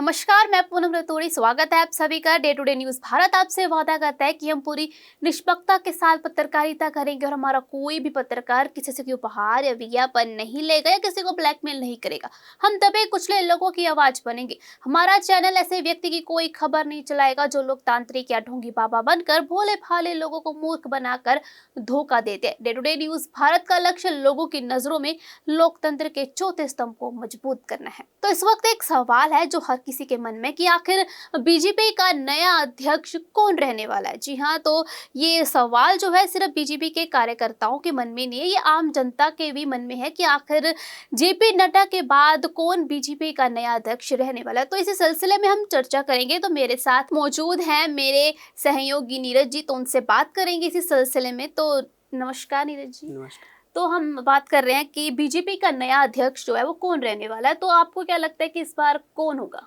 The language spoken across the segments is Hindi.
नमस्कार, मैं पूनम रतूड़ी। स्वागत है आप सभी का day to day news Bharat. आपसे वादा करता है कि हम पूरी निष्पक्षता के साथ पत्रकारिता करेंगे और हमारा कोई भी पत्रकार किसी से कोई उपहार या विज्ञापन नहीं लेगा या किसी को ब्लैकमेल नहीं करेगा। हम दबे कुचले लोगों की आवाज बनेंगे। हमारा चैनल ऐसे व्यक्ति की कोई खबर नहीं चलाएगा जो लोकतांत्रिक या ढोंगी बाबा बनकर भोले भाले लोगों को मूर्ख बनाकर धोखा देते हैं। Day to day news Bharat का लक्ष्य लोगों की नजरों में लोकतंत्र के चौथे स्तंभ को मजबूत करना है। तो इस वक्त एक सवाल है जो हर किसी के मन में कि आखिर बीजेपी का नया अध्यक्ष कौन रहने वाला है। जी हाँ, तो ये सवाल जो है सिर्फ बीजेपी के कार्यकर्ताओं के मन में नहीं है, ये आम जनता के भी मन में है कि आखिर जेपी नड्डा के बाद कौन बीजेपी का नया अध्यक्ष रहने वाला है। तो इसी सिलसिले में हम चर्चा करेंगे। तो मेरे साथ मौजूद हैं मेरे सहयोगी नीरज जी, तो उनसे बात करेंगे इसी सिलसिले में। तो नमस्कार नीरज जी। नमस्कार। तो हम बात कर रहे हैं कि बीजेपी का नया अध्यक्ष जो है वो कौन रहने वाला है। तो आपको क्या लगता है कि इस बार कौन होगा?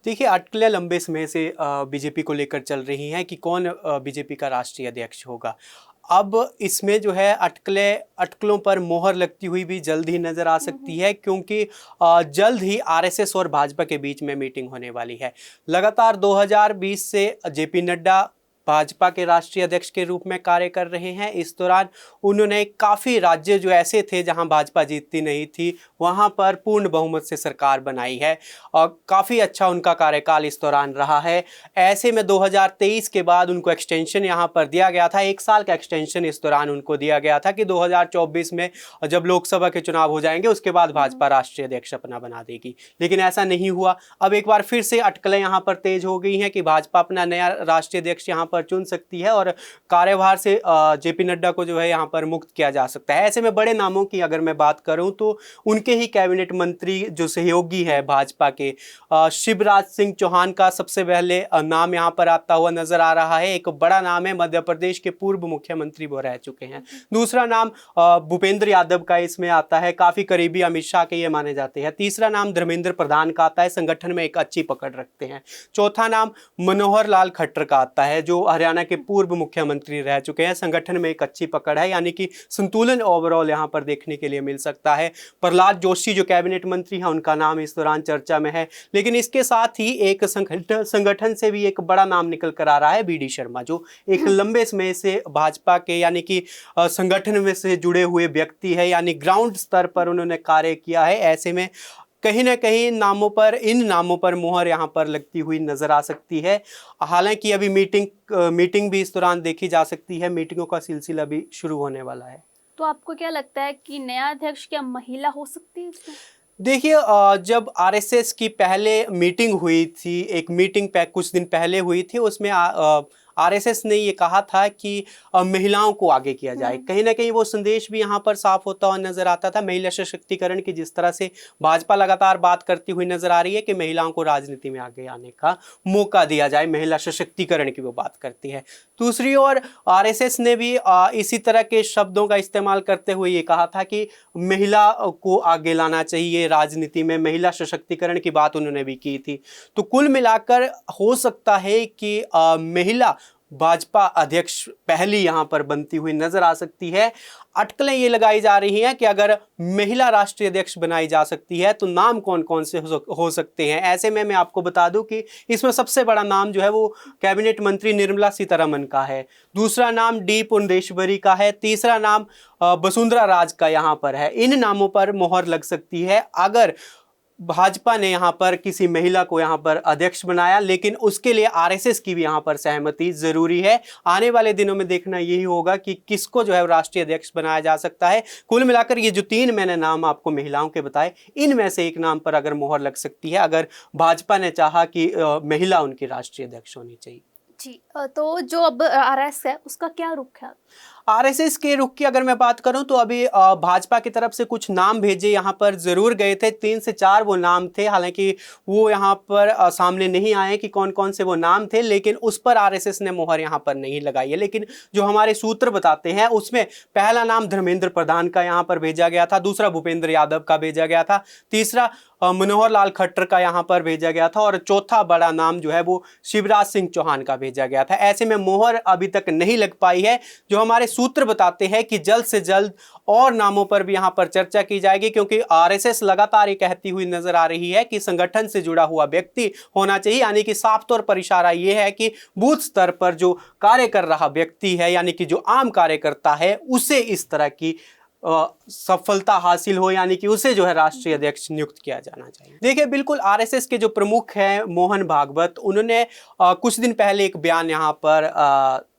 देखिए, अटकलें लंबे समय से बीजेपी को लेकर चल रही हैं कि कौन बीजेपी का राष्ट्रीय अध्यक्ष होगा। अब इसमें जो है अटकलों पर मोहर लगती हुई भी जल्द ही नज़र आ सकती है, क्योंकि जल्द ही आरएसएस और भाजपा के बीच में मीटिंग होने वाली है। लगातार 2020 से जेपी नड्डा भाजपा के राष्ट्रीय अध्यक्ष के रूप में कार्य कर रहे हैं। इस दौरान उन्होंने काफ़ी राज्य जो ऐसे थे जहां भाजपा जीतती नहीं थी, वहां पर पूर्ण बहुमत से सरकार बनाई है और काफ़ी अच्छा उनका कार्यकाल इस दौरान रहा है। ऐसे में 2023 के बाद उनको एक्सटेंशन यहां पर दिया गया था, 1 साल का एक्सटेंशन इस दौरान उनको दिया गया था कि 2024 में जब लोकसभा के चुनाव हो जाएंगे उसके बाद भाजपा राष्ट्रीय अध्यक्ष अपना बना देगी। लेकिन ऐसा नहीं हुआ। अब एक बार फिर से अटकलें यहाँ पर तेज हो गई हैं कि भाजपा अपना नया राष्ट्रीय अध्यक्ष यहाँ पर चुन सकती है और कार्यभार से जेपी नड्डा को जो है यहाँ पर मुक्त किया जा सकता है। ऐसे में बड़े नामों की अगर मैं बात करूं तो उनके ही कैबिनेट मंत्री जो सहयोगी है भाजपा के, शिवराज सिंह चौहान का सबसे पहले नाम यहाँ पर आता हुआ नजर आ रहा है। एक बड़ा नाम है, मध्य प्रदेश के पूर्व मुख्यमंत्री वो रह चुके हैं। दूसरा नाम भूपेंद्र यादव का इसमें आता है, काफी करीबी अमित शाह के ये माने जाते हैं। तीसरा नाम धर्मेंद्र प्रधान का आता है, संगठन में एक अच्छी पकड़ रखते हैं। चौथा नाम मनोहर लाल खट्टर का आता है जो हरियाणा के पूर्व मुख्यमंत्री रह चुके हैं, संगठन में एक अच्छी पकड़ है, यानी कि संतुलन ओवरऑल यहां पर देखने के लिए मिल सकता है। प्रहलाद जोशी जो कैबिनेट मंत्री हैं, उनका नाम इस दौरान चर्चा में है। लेकिन इसके साथ ही एक संगठन से भी एक बड़ा नाम निकल कर आ रहा है, बीडी शर्मा, जो एक लंबे समय से भाजपा के यानी कि संगठन में से जुड़े हुए व्यक्ति है, यानी ग्राउंड स्तर पर उन्होंने कार्य किया है। ऐसे में कहीं ना कहीं इन नामों पर मोहर यहाँ पर लगती हुई नजर आ सकती है। हालांकि अभी मीटिंग भी इस दौरान देखी जा सकती है, मीटिंगों का सिलसिला भी शुरू होने वाला है। तो आपको क्या लगता है कि नया अध्यक्ष क्या महिला हो सकती है इसमें? देखिए, जब आरएसएस की पहले मीटिंग हुई थी, एक मीटिंग कुछ दिन पहले हुई थी, उसमें आरएसएस ने ये कहा था कि महिलाओं को आगे किया जाए। कहीं ना कहीं वो संदेश भी यहाँ पर साफ होता हुआ नजर आता था, महिला सशक्तिकरण की। जिस तरह से भाजपा लगातार बात करती हुई नजर आ रही है कि महिलाओं को राजनीति में आगे आने का मौका दिया जाए, महिला सशक्तिकरण की वो बात करती है। दूसरी ओर आरएसएस ने भी इसी तरह के शब्दों का इस्तेमाल करते हुए ये कहा था कि महिला को आगे लाना चाहिए राजनीति में, महिला सशक्तिकरण की बात उन्होंने भी की थी। तो कुल मिलाकर हो सकता है कि महिला भाजपा अध्यक्ष पहली यहां पर बनती हुई नजर आ सकती है। अटकलें ये लगाई जा रही हैं कि अगर महिला राष्ट्रीय अध्यक्ष बनाई जा सकती है तो नाम कौन कौन से हो सकते हैं। ऐसे में मैं आपको बता दूं कि इसमें सबसे बड़ा नाम जो है वो कैबिनेट मंत्री निर्मला सीतारमण का है। दूसरा नाम डी पुरंदेश्वरी का है। तीसरा नाम वसुंधरा राज का यहाँ पर है। इन नामों पर मोहर लग सकती है अगर भाजपा ने यहाँ पर किसी महिला को यहाँ पर अध्यक्ष बनाया। लेकिन उसके लिए आरएसएस की भी यहाँ पर सहमति जरूरी है। आने वाले दिनों में देखना यही होगा कि किसको जो है राष्ट्रीय अध्यक्ष बनाया जा सकता है। कुल मिलाकर ये जो 3 मैंने नाम आपको महिलाओं के बताए, इनमें से एक नाम पर अगर मोहर लग सकती है, अगर भाजपा ने चाहा कि महिला उनकी राष्ट्रीय अध्यक्ष होनी चाहिए। जी, तो जो अब आरएसएस है उसका क्या रुख है? आरएसएस के रुख की अगर मैं बात करूं तो अभी भाजपा की तरफ से कुछ नाम भेजे यहां पर जरूर गए थे, 3 से 4 वो नाम थे। हालांकि वो यहां पर सामने नहीं आए कि कौन कौन से वो नाम थे, लेकिन उस पर आरएसएस ने मोहर यहां पर नहीं लगाई है। लेकिन जो हमारे सूत्र बताते हैं उसमें पहला नाम धर्मेंद्र प्रधान का यहां पर भेजा गया था, दूसरा भूपेंद्र यादव का भेजा गया था, तीसरा मनोहर लाल खट्टर का यहां पर भेजा गया था और चौथा बड़ा नाम जो है वो शिवराज सिंह चौहान का भेजा गया था। ऐसे में मोहर अभी तक नहीं लग पाई है। जो हमारे सूत्र बताते हैं कि जल्द से जल्द और नामों पर भी यहाँ पर चर्चा की जाएगी, क्योंकि आरएसएस लगातार ये कहती हुई नजर आ रही है कि संगठन से जुड़ा हुआ व्यक्ति होना चाहिए। यानी कि साफ तौर पर इशारा ये है कि बूथ स्तर पर जो कार्य कर रहा व्यक्ति है, यानी कि जो आम कार्यकर्ता है, उसे इस तरह की सफलता हासिल हो, यानी कि उसे जो है राष्ट्रीय अध्यक्ष नियुक्त किया जाना चाहिए। देखिए, बिल्कुल आरएसएस के जो प्रमुख हैं मोहन भागवत, उन्होंने कुछ दिन पहले एक बयान यहाँ पर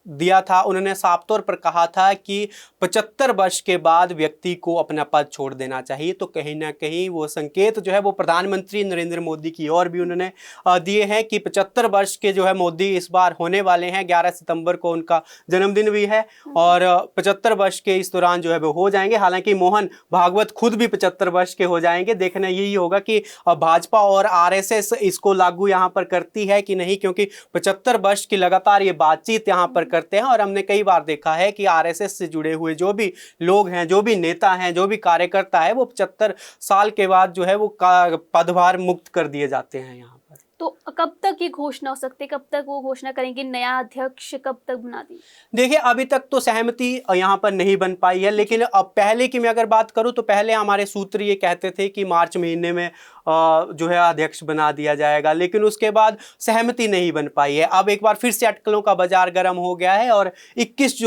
दिया था। उन्होंने साफ तौर पर कहा था कि 75 वर्ष के बाद व्यक्ति को अपना पद छोड़ देना चाहिए। तो कहीं ना कहीं वो संकेत जो है वो प्रधानमंत्री नरेंद्र मोदी की ओर भी उन्होंने दिए हैं कि 75 वर्ष के जो है मोदी इस बार होने वाले हैं। 11 सितंबर को उनका जन्मदिन भी है और 75 वर्ष के इस दौरान जो है वो हो जाएंगे। हालांकि मोहन भागवत खुद भी 75 वर्ष के हो जाएंगे। देखना यही होगा कि भाजपा और आरएसएस इसको लागू यहाँ पर करती है कि नहीं, क्योंकि 75 वर्ष की लगातार ये बातचीत यहाँ पर करते हैं। और हमने कई बार देखा है कि आरएसएस से जुड़े हुए जो भी लोग हैं, जो भी नेता हैं, जो भी कार्यकर्ता है, वो 75 साल के बाद जो है वो पदभार मुक्त कर दिए जाते हैं यहाँ पर। तो कब तक ये घोषणा हो सकती है, कब तक वो घोषणा करेंगे, नया अध्यक्ष कब तक बना दी? देखिए, अभी तक तो सहमति यहाँ पर नहीं बन पाई है, लेकिन अब पहले की मैं अगर बात करूँ तो पहले हमारे सूत्र ये कहते थे कि मार्च महीने में जो है अध्यक्ष बना दिया जाएगा, लेकिन उसके बाद सहमति नहीं बन पाई है। अब एक बार फिर से अटकलों का बाजार गर्म हो गया है और 21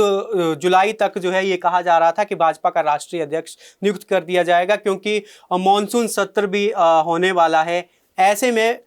जुलाई तक जो है ये कहा जा रहा था कि भाजपा का राष्ट्रीय अध्यक्ष नियुक्त कर दिया जाएगा, क्योंकि मॉनसून सत्र भी होने वाला है। ऐसे में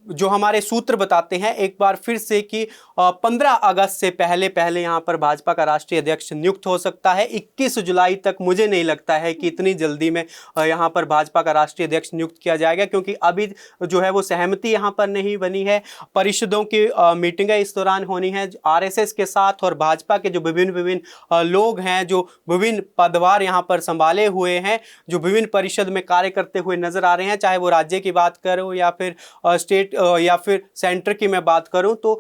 जो हमारे सूत्र बताते हैं एक बार फिर से कि 15 अगस्त से पहले पहले यहाँ पर भाजपा का राष्ट्रीय अध्यक्ष नियुक्त हो सकता है। 21 जुलाई तक मुझे नहीं लगता है कि इतनी जल्दी में यहाँ पर भाजपा का राष्ट्रीय अध्यक्ष नियुक्त किया जाएगा, क्योंकि अभी जो है वो सहमति यहाँ पर नहीं बनी है। परिषदों की मीटिंगें इस दौरान होनी है आरएसएस के साथ, और भाजपा के जो विभिन्न लोग हैं, जो विभिन्न पदभार यहाँ पर संभाले हुए हैं, जो विभिन्न परिषद में कार्य करते हुए नजर आ रहे हैं, चाहे वो राज्य की बात करो या फिर स्टेट या फिर सेंटर की मैं बात करूं, तो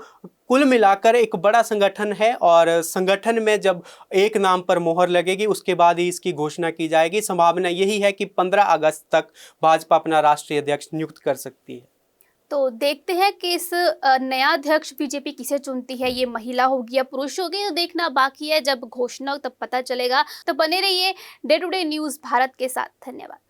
कुल मिलाकर एक बड़ा संगठन है। और संगठन में जब एक नाम पर मोहर लगेगी उसके बाद ही इसकी घोषणा की जाएगी। संभावना यही है कि 15 अगस्त तक भाजपा अपना राष्ट्रीय अध्यक्ष नियुक्त कर सकती है। तो देखते हैं कि इस नया अध्यक्ष बीजेपी किसे चुनती है, ये महिला होगी या पुरुष होगी, तो देखना बाकी है। जब घोषणा हो तब पता चलेगा। तो बने रहिए day to day news Bharat के साथ। धन्यवाद।